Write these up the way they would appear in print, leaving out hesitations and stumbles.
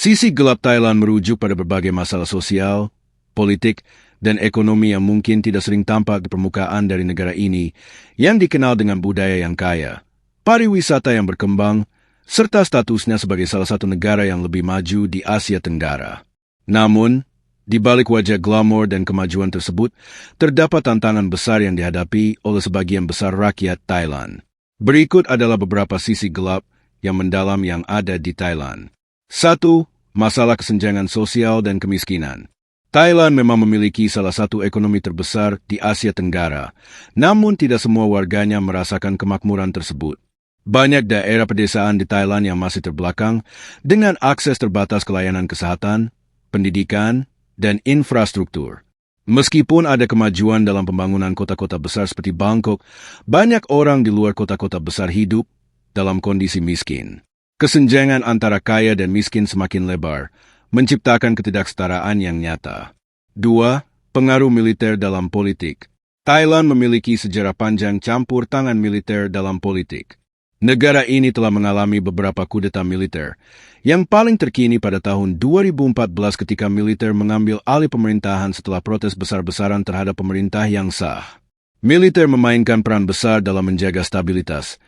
Sisi gelap Thailand merujuk pada berbagai masalah sosial, politik, dan ekonomi yang mungkin tidak sering tampak di permukaan dari negara ini yang dikenal dengan budaya yang kaya, pariwisata yang berkembang, serta statusnya sebagai salah satu negara yang lebih maju di Asia Tenggara. Namun, di balik wajah glamor dan kemajuan tersebut, terdapat tantangan besar yang dihadapi oleh sebagian besar rakyat Thailand. Berikut adalah beberapa sisi gelap yang mendalam yang ada di Thailand. 1. Masalah kesenjangan sosial dan kemiskinan. Thailand memang memiliki salah satu ekonomi terbesar di Asia Tenggara, namun tidak semua warganya merasakan kemakmuran tersebut. Banyak daerah pedesaan di Thailand yang masih terbelakang dengan akses terbatas ke layanan kesehatan, pendidikan, dan infrastruktur. Meskipun ada kemajuan dalam pembangunan kota-kota besar seperti Bangkok, banyak orang di luar kota-kota besar hidup dalam kondisi miskin. Kesenjangan antara kaya dan miskin semakin lebar, menciptakan ketidaksetaraan yang nyata. 2. Pengaruh militer dalam politik. Thailand memiliki sejarah panjang campur tangan militer dalam politik. Negara ini telah mengalami beberapa kudeta militer, yang paling terkini pada tahun 2014 ketika militer mengambil alih pemerintahan setelah protes besar-besaran terhadap pemerintah yang sah. Militer memainkan peran besar dalam menjaga stabilitas,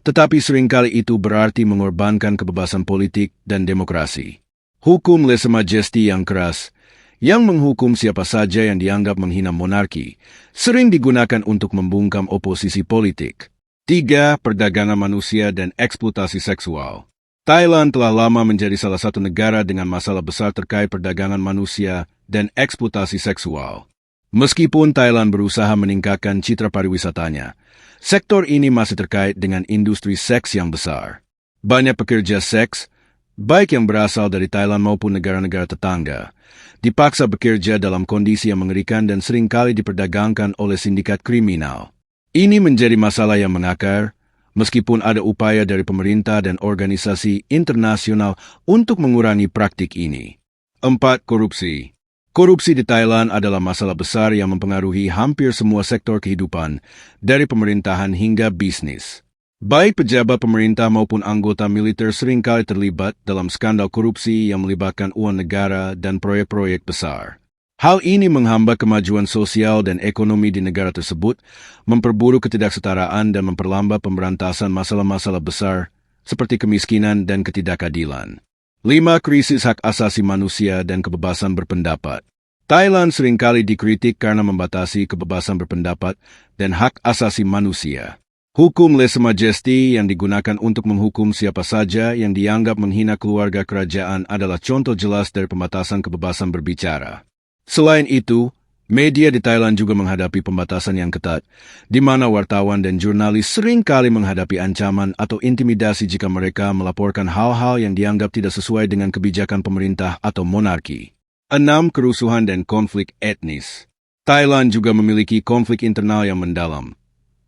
tetapi seringkali itu berarti mengorbankan kebebasan politik dan demokrasi. Hukum lese majesti yang keras, yang menghukum siapa saja yang dianggap menghina monarki, sering digunakan untuk membungkam oposisi politik. 3. Perdagangan manusia dan eksploitasi seksual. Thailand telah lama menjadi salah satu negara dengan masalah besar terkait perdagangan manusia dan eksploitasi seksual. Meskipun Thailand berusaha meningkatkan citra pariwisatanya, sektor ini masih terkait dengan industri seks yang besar. Banyak pekerja seks, baik yang berasal dari Thailand maupun negara-negara tetangga, dipaksa bekerja dalam kondisi yang mengerikan dan seringkali diperdagangkan oleh sindikat kriminal. Ini menjadi masalah yang mengakar, meskipun ada upaya dari pemerintah dan organisasi internasional untuk mengurangi praktik ini. 4. Korupsi. Korupsi di Thailand adalah masalah besar yang mempengaruhi hampir semua sektor kehidupan, dari pemerintahan hingga bisnis. Baik pejabat pemerintah maupun anggota militer seringkali terlibat dalam skandal korupsi yang melibatkan uang negara dan proyek-proyek besar. Hal ini menghambat kemajuan sosial dan ekonomi di negara tersebut, memperburuk ketidaksetaraan dan memperlambat pemberantasan masalah-masalah besar seperti kemiskinan dan ketidakadilan. 5. Krisis hak asasi manusia dan kebebasan berpendapat. Thailand seringkali dikritik karena membatasi kebebasan berpendapat dan hak asasi manusia. Hukum lese majesti yang digunakan untuk menghukum siapa saja yang dianggap menghina keluarga kerajaan adalah contoh jelas dari pembatasan kebebasan berbicara. Selain itu, media di Thailand juga menghadapi pembatasan yang ketat, di mana wartawan dan jurnalis seringkali menghadapi ancaman atau intimidasi jika mereka melaporkan hal-hal yang dianggap tidak sesuai dengan kebijakan pemerintah atau monarki. 6. Kerusuhan dan konflik etnis. Thailand juga memiliki konflik internal yang mendalam,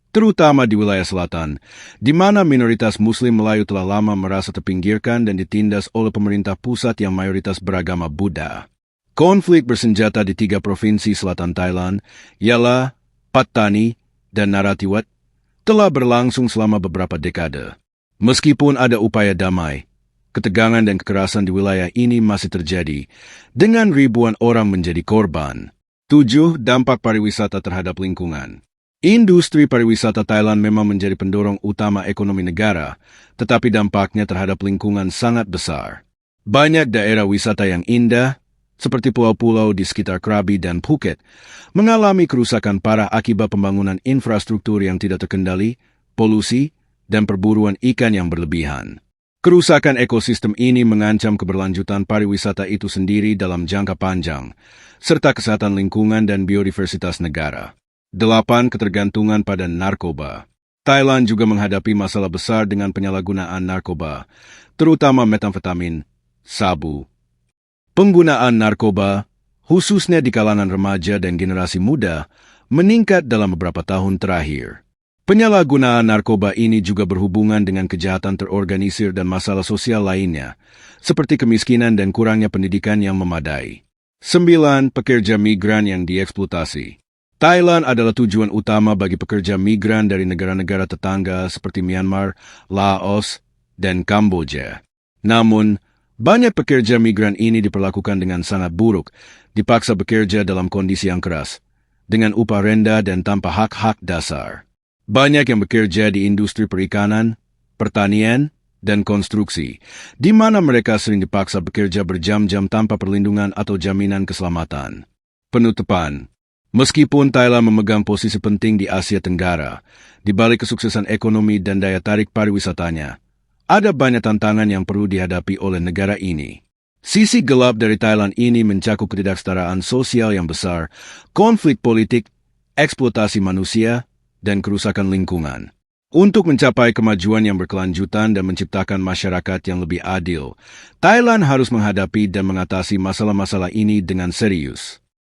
terutama di wilayah selatan, di mana minoritas Muslim Melayu telah lama merasa terpinggirkan dan ditindas oleh pemerintah pusat yang mayoritas beragama Buddha. Konflik bersenjata di 3 provinsi selatan Thailand, ialah Pattani dan Narathiwat, telah berlangsung selama beberapa dekade. Meskipun ada upaya damai, ketegangan dan kekerasan di wilayah ini masih terjadi, dengan ribuan orang menjadi korban. 7. Dampak pariwisata terhadap lingkungan. Industri pariwisata Thailand memang menjadi pendorong utama ekonomi negara, tetapi dampaknya terhadap lingkungan sangat besar. Banyak daerah wisata yang indah, seperti pulau-pulau di sekitar Krabi dan Phuket, mengalami kerusakan parah akibat pembangunan infrastruktur yang tidak terkendali, polusi, dan perburuan ikan yang berlebihan. Kerusakan ekosistem ini mengancam keberlanjutan pariwisata itu sendiri dalam jangka panjang, serta kesehatan lingkungan dan biodiversitas negara. 8. Ketergantungan pada narkoba. Thailand juga menghadapi masalah besar dengan penyalahgunaan narkoba, terutama metamfetamin, sabu. Penggunaan narkoba, khususnya di kalangan remaja dan generasi muda, meningkat dalam beberapa tahun terakhir. Penyalahgunaan narkoba ini juga berhubungan dengan kejahatan terorganisir dan masalah sosial lainnya, seperti kemiskinan dan kurangnya pendidikan yang memadai. 9. Pekerja migran yang dieksploitasi. Thailand adalah tujuan utama bagi pekerja migran dari negara-negara tetangga seperti Myanmar, Laos, dan Kamboja. Namun, Banyak pekerja migran ini diperlakukan dengan sangat buruk, dipaksa bekerja dalam kondisi yang keras, dengan upah rendah dan tanpa hak-hak dasar. Banyak yang bekerja di industri perikanan, pertanian, dan konstruksi, di mana mereka sering dipaksa bekerja berjam-jam tanpa perlindungan atau jaminan keselamatan. Penutupan. Meskipun Thailand memegang posisi penting di Asia Tenggara, di balik kesuksesan ekonomi dan daya tarik pariwisatanya, ada banyak tantangan yang perlu dihadapi oleh negara ini. Sisi gelap dari Thailand ini mencakup ketidaksetaraan sosial yang besar, konflik politik, eksploitasi manusia, dan kerusakan lingkungan. Untuk mencapai kemajuan yang berkelanjutan dan menciptakan masyarakat yang lebih adil, Thailand harus menghadapi dan mengatasi masalah-masalah ini dengan serius.